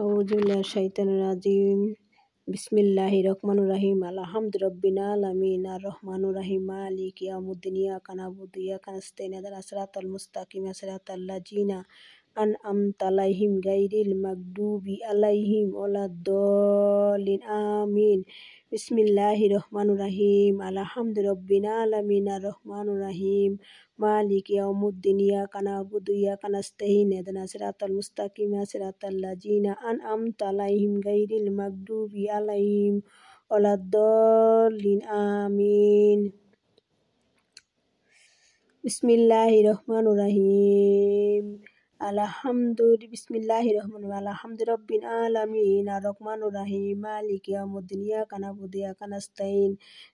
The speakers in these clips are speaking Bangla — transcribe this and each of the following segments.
আউযু বিল্লাহি শাইতানির রাজিম। বিসমিল্লাহির রহমানির রহিম। আলহামদুলিল্লাহি রাব্বিল আলামিন আর রহমানির রহিম মালিকি ইয়াউমিদ্দিন ইয়্যাকা না'বুদু ওয়া ইয়্যাকা নাস্তাইন ইহদিনাস সিরাতাল মুস্তাকিম সিরাতাল লাযিনা আন'আমতা আলাইহিম গায়রিল মাগদুবি আলাইহিম ওয়ালাদ-দাল্লিন আমিন। বিসমিল্লাহির রহমানির রহিম। আলহামদুলিল্লাহি রাব্বিল আলামিন আর রহমানির রহিম মালিকি ইয়াউমিদ্দিন ইয়্যাকা না'বুদু ওয়া ইয়্যাকা নাস্তাইন ইহদিনাস সিরাতাল মুস্তাকিম সিরাতাল লাযিনা আন'আমতা আলাইহিম গায়রিল মাগদুবি আলাইহিম ওয়ালাদ-দাল্লিন আমিন। বিসমিল্লাহির রহমানির রহিম। বিসমিল্লাহির আলহামদুলিল্লাহি রাব্বিল আলামিন আর রহমানির রহিম মালিকি ইয়াউমিদ্দিন ইয়্যাকা না'বুদু ওয়া ইয়্যাকা নাস্তাইন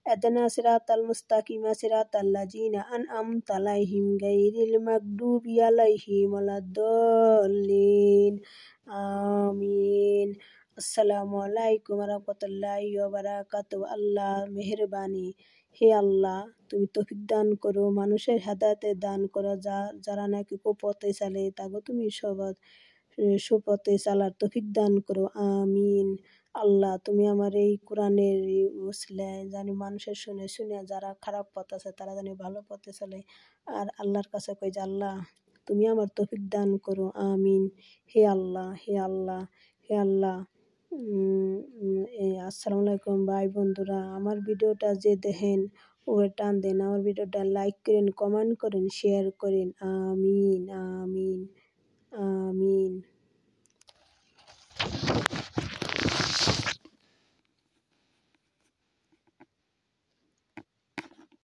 ইহদিনাস সিরাতাল মুস্তাকিম সিরাতাল লাযিনা আন'আমতা আলাইহিম গায়রিল মাগদুবি আলাইহিম ওয়ালাদ-দাল্লিন আমিন। আসসালামু আলাইকুম ওয়া রাহমাতুল্লাহি ওয়া বারাকাতুহু। আল্লাহ মেহেরবানি, হে আল্লাহ তুমি তৌফিক দান করো, মানুষের হেদায়েতের দান করো, যারা নাকি কুপথে চলে তাকে তুমি সুপথে চালার তৌফিক দান করো, আমিন। আল্লাহ তুমি আমার এই কোরআনের উসিলায় জানি মানুষের শুনে শুনে যারা খারাপ পথ আছে তারা জানি ভালো পথে চলে। আর আল্লাহর কাছে কই যে আল্লাহ তুমি আমার তৌফিক দান করো, আমিন। হে আল্লাহ, হে আল্লাহ, হে আল্লাহ। আসসালামু আলাইকুম ভাই বন্ধুরা, আমার ভিডিওটা যে দেখেন ও টান দেন, আমার ভিডিওটা লাইক করেন, কমেন্ট করেন, শেয়ার করেন, আমিন আমিন আমিন।